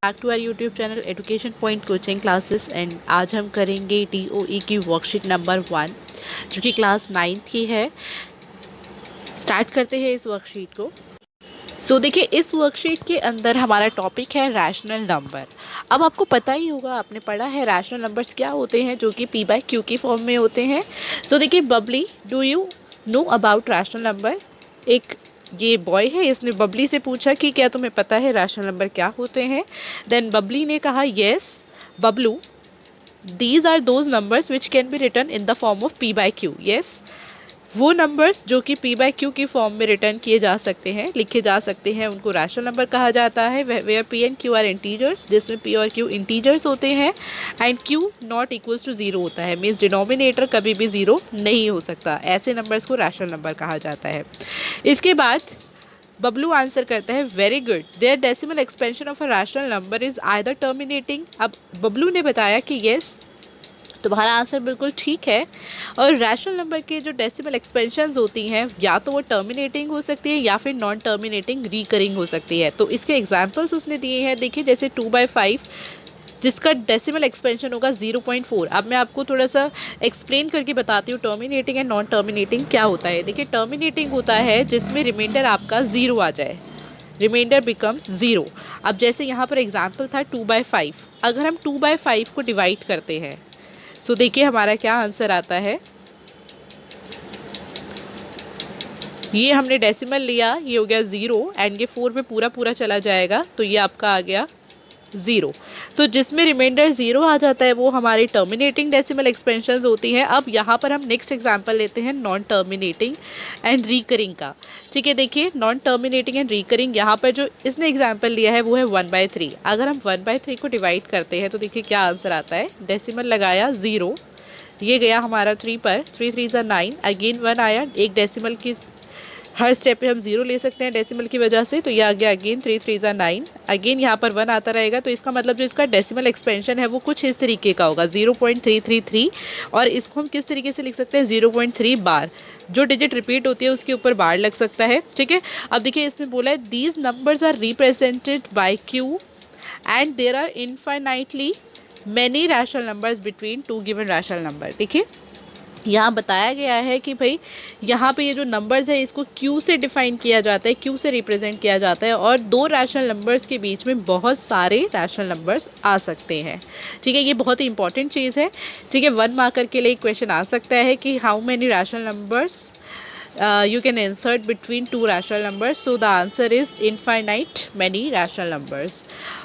Back to our YouTube channel education point coaching classes. And आज हम करेंगे TOE की वर्कशीट नंबर 1 जो कि क्लास 9 की है। स्टार्ट करते हैं इस वर्कशीट को। देखिए, इस वर्कशीट के अंदर हमारा टॉपिक है रैशनल नंबर। अब आपको पता ही होगा, आपने पढ़ा है रैशनल नंबर्स क्या होते हैं, जो कि P/Q की फॉर्म में होते हैं। देखिए Babli, do you know about rational number? एक ये बॉय है, इसने बबली से पूछा कि क्या तुम्हें पता है रैशनल नंबर क्या होते हैं। देन बबली ने कहा yes Bablu, these are those numbers which can be return in the form of P/Q। Yes, वो नंबर्स जो कि P/Q की फॉर्म में रिटर्न किए जा सकते हैं, लिखे जा सकते हैं, उनको रैशनल नंबर कहा जाता है। Where P and Q are integers, जिसमें P और Q इंटीजर्स होते हैं and Q not equals to 0 होता है, मीन्स डिनोमिनेटर कभी भी 0 नहीं हो सकता। ऐसे नंबर्स को रैशनल नंबर कहा जाता है। इसके बाद बबलू आंसर करता है very good, there decimal expansion of a rational number is either terminating. अब बबलू ने बताया कि यस, तुम्हारा आंसर बिल्कुल ठीक है। और रैशनल नंबर के जो डेसिमल एक्सपेंशंस होती हैं, या तो वो टर्मिनेटिंग हो सकती है या फिर नॉन टर्मिनेटिंग रिकरिंग हो सकती है। तो इसके एग्जांपल्स उसने दिए हैं। देखिए, जैसे 2/5 जिसका डेसिमल एक्सपेंशन होगा 0.4। अब मैं आपको थोड़ा सा एक्सप्लेन करके बताती हूँ टर्मिनेटिंग एंड नॉन टर्मिनेटिंग क्या होता है। देखिए, टर्मिनेटिंग होता है जिसमें रिमाइंडर आपका 0 आ जाए, रिमाइंडर बिकम्स 0। अब जैसे यहाँ पर एग्जाम्पल था 2/5, अगर हम 2/5 को डिवाइड करते हैं, देखिए हमारा क्या आंसर आता है। ये हमने डेसिमल लिया, ये हो गया 0 एंड ये 4 में पूरा पूरा चला जाएगा, तो ये आपका आ गया 0। तो जिसमें रिमाइंडर 0 आ जाता है वो हमारी टर्मिनेटिंग डेसिमल एक्सपेंशंस होती हैं। अब यहाँ पर हम नेक्स्ट एग्जांपल लेते हैं नॉन टर्मिनेटिंग एंड रिकरिंग का। ठीक है, देखिए नॉन टर्मिनेटिंग एंड रिकरिंग, यहाँ पर जो इसने एग्जांपल लिया है वो है 1/3। अगर हम 1/3 को डिवाइड करते हैं तो देखिए क्या आंसर आता है। डेसिमल लगाया 0, ये गया हमारा 3 पर, 3 3 ज़ा 9, अगेन 1 आया। एक डेसिमल की हर स्टेप पे हम 0 ले सकते हैं डेसिमल की वजह से, तो ये आ गया अगेन 3 3 ज़ा 9, अगेन यहाँ पर 1 आता रहेगा। तो इसका मतलब जो इसका डेसिमल एक्सपेंशन है वो कुछ इस तरीके का होगा, 0.333। और इसको हम किस तरीके से लिख सकते हैं, 0.3 बार। जो डिजिट रिपीट होती है उसके ऊपर बार लग सकता है। ठीक है, अब देखिए इसमें बोला है these numbers are represented by Q and there are infinitely many rational numbers between two given rational number. देखिए यहाँ बताया गया है कि भाई यहाँ पे ये जो नंबर्स है इसको Q से डिफाइन किया जाता है, Q से रिप्रेजेंट किया जाता है, और दो रैशनल नंबर्स के बीच में बहुत सारे रैशनल नंबर्स आ सकते हैं। ठीक है, ये बहुत ही इंपॉर्टेंट चीज़ है। ठीक है, 1 मार्कर के लिए क्वेश्चन आ सकता है कि how many rational numbers you can insert between two rational numbers, so the answer is infinite many rational numbers.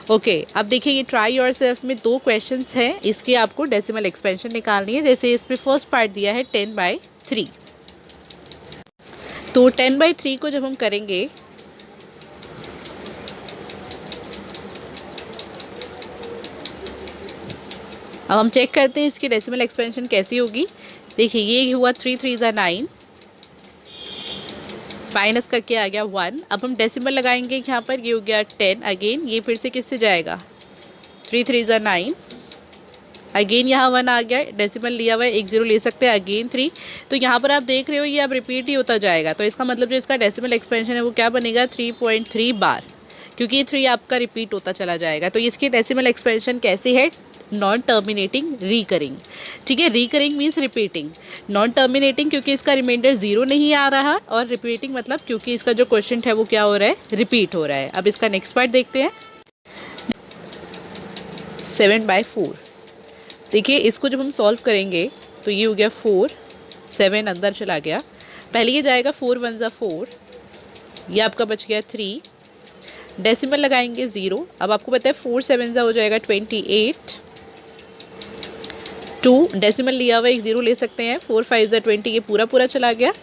Okay, अब देखिए ये try yourself में 2 questions हैं, इसके आपको डेसिमल एक्सपेंशन निकालनी है। जैसे इसमें फर्स्ट पार्ट दिया है 10/3, तो 10/3 को जब हम करेंगे अब हम चेक करते हैं इसकी डेसिमल एक्सपेंशन कैसी होगी। देखिए ये हुआ 3 3 ज़ा 9, माइनस करके आ गया 1। अब हम डेसिमल लगाएंगे यहाँ पर, ये हो गया 10, अगेन ये फिर से किससे जाएगा, 3 3 ज़ा 9, अगेन यहाँ 1 आ गया, डेसिमल लिया हुआ है, एक 0 ले सकते हैं, अगेन 3। तो यहाँ पर आप देख रहे हो ये अब रिपीट ही होता जाएगा। तो इसका मतलब जो इसका डेसिमल एक्सपेंशन है वो क्या बनेगा, 3.3 बार, क्योंकि ये 3 आपका रिपीट होता चला जाएगा। तो इसकी डेसिमल एक्सपेंशन कैसी है, नॉन टर्मिनेटिंग रिकरिंग। ठीक है, recurring means repeating, non terminating क्योंकि इसका रिमाइंडर 0 नहीं आ रहा, और रिपीटिंग मतलब क्योंकि इसका जो क्वेश्चन है वो क्या हो रहा है, रिपीट हो रहा है। अब इसका नेक्स्ट पार्ट देखते हैं, 7/4। देखिए इसको जब हम सॉल्व करेंगे तो ये हो गया 4, 7 अंदर चला गया, पहले ये जाएगा 4 1 ज़ा 4, ये आपका बच गया 3, डेसिमल लगाएंगे 0। अब आपको पता है 4 7 ज़ा हो जाएगा 28, 2 डेसिमल लिया हुआ, एक 0 ले सकते हैं, 4 5 ज़ा 20, ये पूरा पूरा चला गया।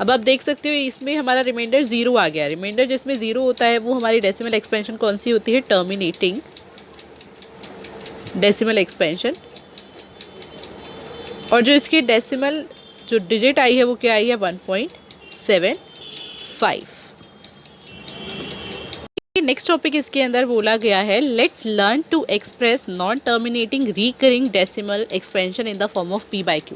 अब आप देख सकते हो इसमें हमारा रिमाइंडर 0 आ गया। रिमाइंडर जिसमें 0 होता है वो हमारी डेसिमल एक्सपेंशन कौन सी होती है, टर्मिनेटिंग डेसिमल एक्सपेंशन। और जो इसकी डेसिमल जो डिजिट आई है वो क्या आई है, 1.75। नेक्स्ट टॉपिक इसके अंदर बोला गया है let's learn to express non terminating recurring decimal expansion in the form of P/Q।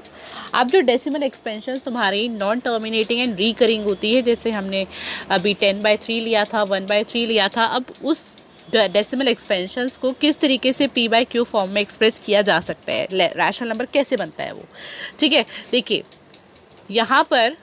अब जो डेसिमल एक्सपेंशन तुम्हारी नॉन टर्मिनेटिंग एंड रिकरिंग होती है, जैसे हमने अभी 10/3 लिया था, 1/3 लिया था, अब उस डेसिमल एक्सपेंशंस को किस तरीके से p बाई क्यू फॉर्म में एक्सप्रेस किया जा सकता है, रैशनल नंबर कैसे बनता है वो। ठीक है, देखिए यहाँ पर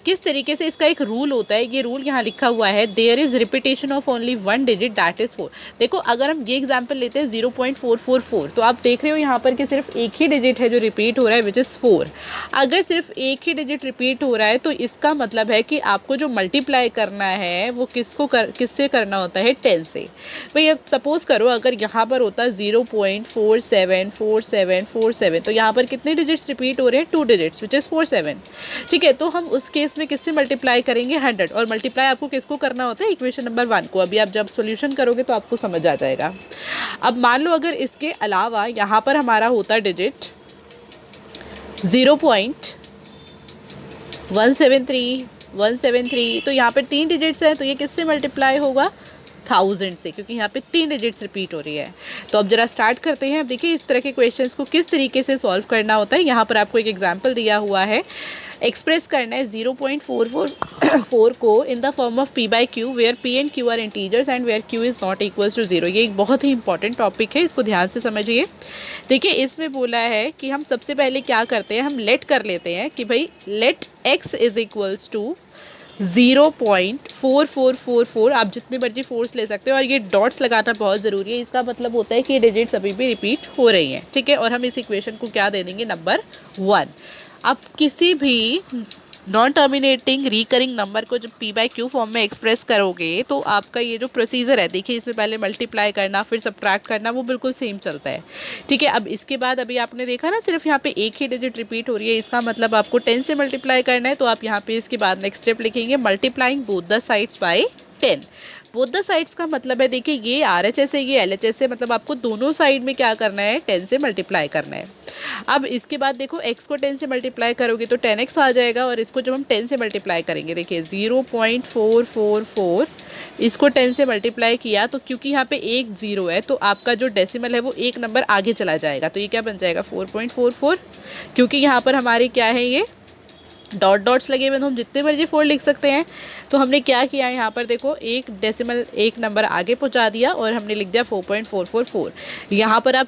किस तरीके से इसका एक रूल होता है, ये रूल यहाँ लिखा हुआ है, there is repetition of only one digit that is 4। देखो अगर हम ये एग्जांपल लेते हैं 0.444, तो आप देख रहे हो यहाँ पर कि सिर्फ एक ही डिजिट है जो रिपीट हो रहा है विच इज़ 4। अगर सिर्फ एक ही डिजिट रिपीट हो रहा है तो इसका मतलब है कि आपको जो मल्टीप्लाई करना है वो किससे करना होता है, 10 से। भाई अब सपोज करो अगर यहाँ पर होता 0.474747, तो यहाँ पर कितने डिजिट्स रिपीट हो रहे हैं, 2 डिजिट्स विच इज़ 47। ठीक है, तो हम उस केस में किससे मल्टीप्लाई करेंगे, 100, और मल्टीप्लाई आपको किसको करना होता है, इक्वेशन नंबर 1 को। अभी आप जब सॉल्यूशन करोगे तो आपको समझ आ जाएगा। अब मान लो अगर इसके अलावा यहाँ पर हमारा होता डिजिट 0.173, तो यहाँ पर 3 डिजिट्स हैं, तो ये किससे मल्टीप्लाई होगा, 1000 से, क्योंकि यहाँ पे 3 डिजिट्स रिपीट हो रही है। तो अब जरा स्टार्ट करते हैं। अब देखिए इस तरह के क्वेश्चंस को किस तरीके से सॉल्व करना होता है। यहाँ पर आपको एक एग्जांपल दिया हुआ है, एक्सप्रेस करना है 0.444 को in the form of p by q where p and q are integers and where q is not equals to 0। ये एक बहुत ही इंपॉर्टेंट टॉपिक है, इसको ध्यान से समझिए। देखिए इसमें बोला है कि हम सबसे पहले क्या करते हैं, हम लेट कर लेते हैं कि भाई let x is equals to 0.4444, आप जितने मर्जी फोर्स ले सकते हो, और ये डॉट्स लगाना बहुत ज़रूरी है। इसका मतलब होता है कि ये डिजिट्स अभी भी रिपीट हो रही हैं। ठीक है, और हम इस इक्वेशन को क्या दे देंगे, नंबर 1। आप किसी भी नॉन टर्मिनेटिंग रिकरिंग नंबर को जब p बाई क्यू फॉर्म में एक्सप्रेस करोगे तो आपका ये जो प्रोसीजर है, देखिए इसमें पहले मल्टीप्लाई करना फिर सब्ट्रैक्ट करना, वो बिल्कुल सेम चलता है। ठीक है, अब इसके बाद अभी आपने देखा ना सिर्फ यहाँ पे एक ही डिजिट रिपीट हो रही है, इसका मतलब आपको 10 से मल्टीप्लाई करना है। तो आप यहाँ पे इसके बाद नेक्स्ट स्टेप लिखेंगे multiplying both the sides by 10। Both the sides का मतलब है, देखिए ये RHS है, ये LHS है, मतलब आपको दोनों साइड में क्या करना है, 10 से मल्टीप्लाई करना है। अब इसके बाद देखो x को 10 से मल्टीप्लाई करोगे तो 10x आ जाएगा, और इसको जब हम 10 से मल्टीप्लाई करेंगे, देखिए 0.444, इसको 10 से मल्टीप्लाई किया तो क्योंकि यहाँ पे एक 0 है तो आपका जो डेसिमल है वो एक नंबर आगे चला जाएगा, तो ये क्या बन जाएगा 4.44। क्योंकि यहाँ पर हमारी क्या है, ये डॉट डॉट्स लगे हुए, तो हम जितने मर्जी 4 लिख सकते हैं। तो हमने क्या किया यहाँ पर देखो, एक डेसिमल एक नंबर आगे पहुँचा दिया और हमने लिख दिया 4.444। यहाँ पर आप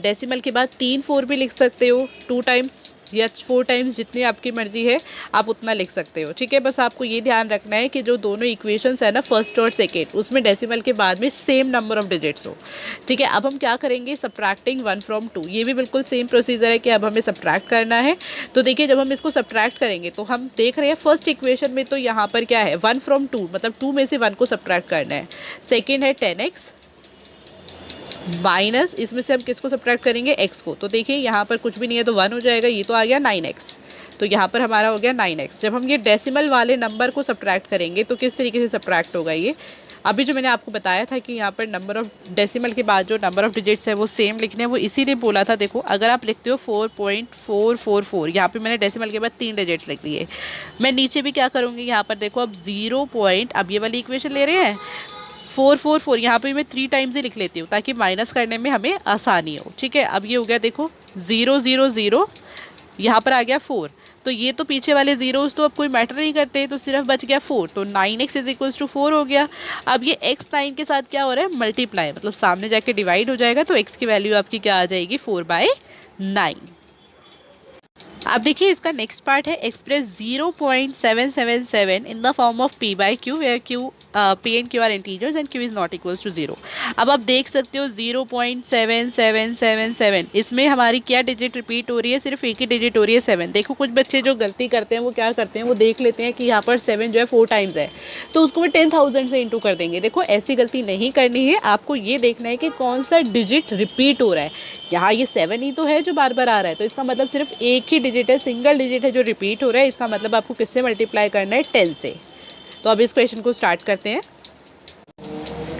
डेसिमल के बाद 3 4 भी लिख सकते हो, 2 टाइम्स या 4 टाइम्स, जितनी आपकी मर्जी है आप उतना लिख सकते हो। ठीक है, बस आपको ये ध्यान रखना है कि जो दोनों इक्वेशंस है ना, फर्स्ट और सेकेंड, उसमें डेसिमल के बाद में सेम नंबर ऑफ डिजिट्स हो। ठीक है, अब हम क्या करेंगे, सब्ट्रैक्टिंग 1 फ्रॉम 2। ये भी बिल्कुल सेम प्रोसीजर है कि अब हमें सब्ट्रैक्ट करना है। तो देखिए जब हम इसको सब्ट्रैक्ट करेंगे तो हम देख रहे हैं फर्स्ट इक्वेशन में तो यहाँ पर क्या है, 1 फ्रॉम 2, मतलब 2 में से 1 को सब्ट्रैक्ट करना है। सेकेंड है 10x माइनस, इसमें से हम किसको सब्ट्रैक्ट करेंगे, x को। तो देखिए यहाँ पर कुछ भी नहीं है तो 1 हो जाएगा, ये तो आ गया 9x, तो यहाँ पर हमारा हो गया 9x। जब हम ये डेसिमल वाले नंबर को सब्ट्रैक्ट करेंगे तो किस तरीके से सब्ट्रैक्ट होगा, ये अभी जो मैंने आपको बताया था कि यहाँ पर नंबर ऑफ डेसिमल के बाद जो नंबर ऑफ डिजिट्स है वो सेम लिखने हैं, वो इसीलिए बोला था। देखो अगर आप लिखते हो 4.444, यहाँ पे मैंने डेसिमल के बाद 3 डिजिट्स लिख दिए, मैं नीचे भी क्या करूँगी, यहाँ पर देखो अब 0 पॉइंट, अब ये वाली इक्वेशन ले रहे हैं 444, यहाँ पे मैं 3 टाइम्स ही लिख लेती हूँ ताकि माइनस करने में हमें आसानी हो। ठीक है, अब ये हो गया देखो 0 0 0, यहाँ पर आ गया 4, तो ये तो पीछे वाले जीरोस तो अब कोई मैटर नहीं करते, तो सिर्फ बच गया 4, तो 9x इज इक्वल्स टू 4 हो गया। अब ये x 9 के साथ क्या हो रहा है, मल्टीप्लाई, मतलब सामने जाके डिवाइड हो जाएगा, तो x की वैल्यू आपकी क्या आ जाएगी, 4/9। अब देखिए इसका नेक्स्ट पार्ट है, express 0.777 in the form of p by q where p and q are integers and q is not equals to 0। अब आप देख सकते हो 0.7777, इसमें हमारी क्या डिजिट रिपीट हो रही है, सिर्फ एक ही डिजिट हो रही है 7। देखो कुछ बच्चे जो गलती करते हैं वो क्या करते हैं, वो देख लेते हैं कि यहाँ पर 7 जो है 4 टाइम्स है, तो उसको वो 10,000 से इंटू कर देंगे। देखो ऐसी गलती नहीं करनी है, आपको ये देखना है कि कौन सा डिजिट रिपीट हो रहा है। यहाँ ये 7 ही तो है जो बार बार आ रहा है, तो इसका मतलब सिर्फ एक ही डिजिट है, सिंगल डिजिट है जो रिपीट हो रहा है, इसका मतलब आपको किससे मल्टीप्लाई करना है, 10 से। तो अब इस क्वेश्चन को स्टार्ट करते हैं।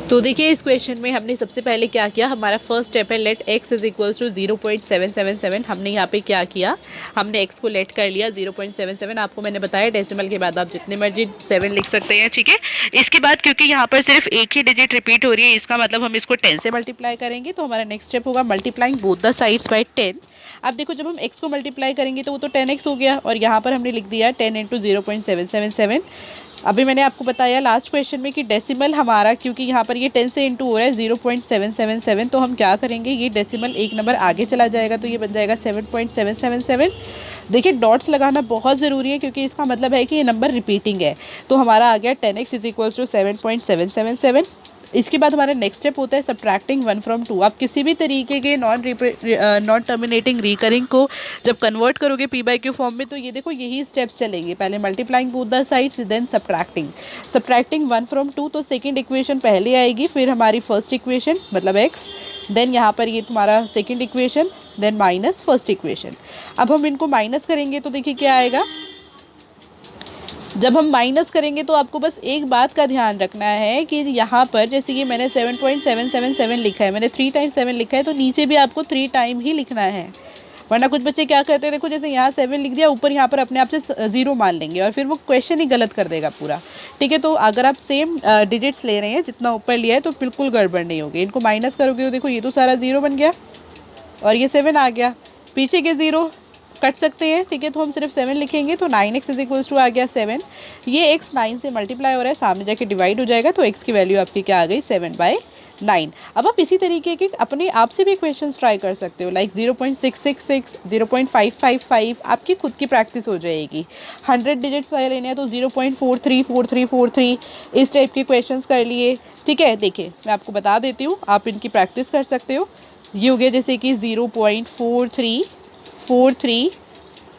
तो देखिए इस क्वेश्चन में हमने सबसे पहले क्या किया, हमारा फर्स्ट स्टेप है let x is equals to 0.777। हमने यहाँ पे क्या किया, हमने x को लेट कर लिया 0.77। आपको मैंने बताया डेसिमल के बाद आप जितने मर्जी 7 लिख सकते हैं। ठीक है, इसके बाद क्योंकि यहाँ पर सिर्फ एक ही डिजिट रिपीट हो रही है, इसका मतलब हम इसको 10 से मल्टीप्लाई करेंगे, तो हमारा नेक्स्ट स्टेप होगा multiplying both the sides by 10। अब देखो जब हम x को मल्टीप्लाई करेंगे तो वो तो 10x हो गया, और यहाँ पर हमने लिख दिया 10 × 0.777। अभी मैंने आपको बताया लास्ट क्वेश्चन में कि डेसिमल हमारा, क्योंकि यहाँ पर पर ये 10 से इंटू हो रहा है 0.777, तो हम क्या करेंगे, ये डेसिमल एक नंबर आगे चला जाएगा तो ये बन जाएगा 7.777। देखिए डॉट्स लगाना बहुत ज़रूरी है क्योंकि इसका मतलब है कि ये नंबर रिपीटिंग है। तो हमारा आ गया 10x इज इक्वल्स टू 7.777। इसके बाद हमारा नेक्स्ट स्टेप होता है सब्ट्रैक्टिंग 1 फ्रॉम 2। आप किसी भी तरीके के नॉन टर्मिनेटिंग रिकरिंग को जब कन्वर्ट करोगे पी बाई क्यू फॉर्म में, तो ये देखो यही स्टेप्स चलेंगे, पहले multiplying both the sides then subtracting 1 from 2। तो सेकंड इक्वेशन पहले आएगी, फिर हमारी फर्स्ट इक्वेशन मतलब x, देन यहाँ पर ये तुम्हारा second equation, then minus first equation. अब हम इनको माइनस करेंगे तो देखिए क्या आएगा। जब हम माइनस करेंगे तो आपको बस एक बात का ध्यान रखना है कि यहाँ पर जैसे कि मैंने 7.777 लिखा है, मैंने 3 टाइम 7 लिखा है, तो नीचे भी आपको 3 टाइम ही लिखना है। वरना कुछ बच्चे क्या करते हैं, देखो जैसे यहाँ 7 लिख दिया, ऊपर यहाँ पर अपने आप से 0 मान लेंगे और फिर वो क्वेश्चन ही गलत कर देगा पूरा। ठीक है, तो अगर आप सेम डिजिट्स ले रहे हैं जितना ऊपर लिया है तो बिल्कुल गड़बड़ नहीं होगी। इनको माइनस करोगे तो देखो ये तो सारा 0 बन गया और ये 7 आ गया, पीछे के 0 कट सकते हैं। ठीक है, तो हम सिर्फ 7 लिखेंगे तो 9x इज इक्वल्स टू आ गया 7। ये x 9 से मल्टीप्लाई हो रहा है, सामने जाके डिवाइड हो जाएगा, तो x की वैल्यू आपकी क्या आ गई 7/9। अब आप इसी तरीके के अपने आप से भी क्वेश्चंस ट्राई कर सकते हो, लाइक 0.666, 0.555, आपकी खुद की प्रैक्टिस हो जाएगी। 100 डिजिट्स वाले लेने हैं तो 0.434343 इस टाइप के क्वेश्चंस कर लिए। ठीक है, देखिए मैं आपको बता देती हूँ, आप इनकी प्रैक्टिस कर सकते हो। ये हो गया जैसे कि 0.4343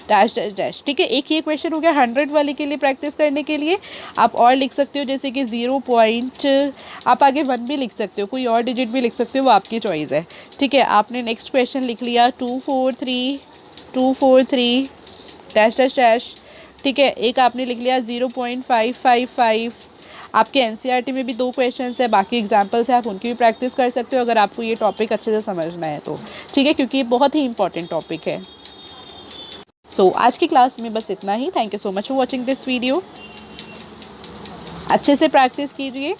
डैश डैश डैश। ठीक है, एक ये क्वेश्चन हो गया 100 वाले के लिए प्रैक्टिस करने के लिए। आप और लिख सकते हो जैसे कि 0 पॉइंट, आप आगे 1 भी लिख सकते हो, कोई और डिजिट भी लिख सकते हो, वो आपकी चॉइस है। ठीक है, आपने नेक्स्ट क्वेश्चन लिख लिया 243 डैश डैश डैश। ठीक है, एक आपने लिख लिया 0.555। आपके एनसीईआरटी में भी 2 क्वेश्चंस है, बाकी एग्जांपल्स है, आप उनकी भी प्रैक्टिस कर सकते हो अगर आपको ये टॉपिक अच्छे से समझना है तो। ठीक है, क्योंकि ये बहुत ही इंपॉर्टेंट टॉपिक है। सो आज की क्लास में बस इतना ही। Thank you so much for watching this video. अच्छे से प्रैक्टिस कीजिए।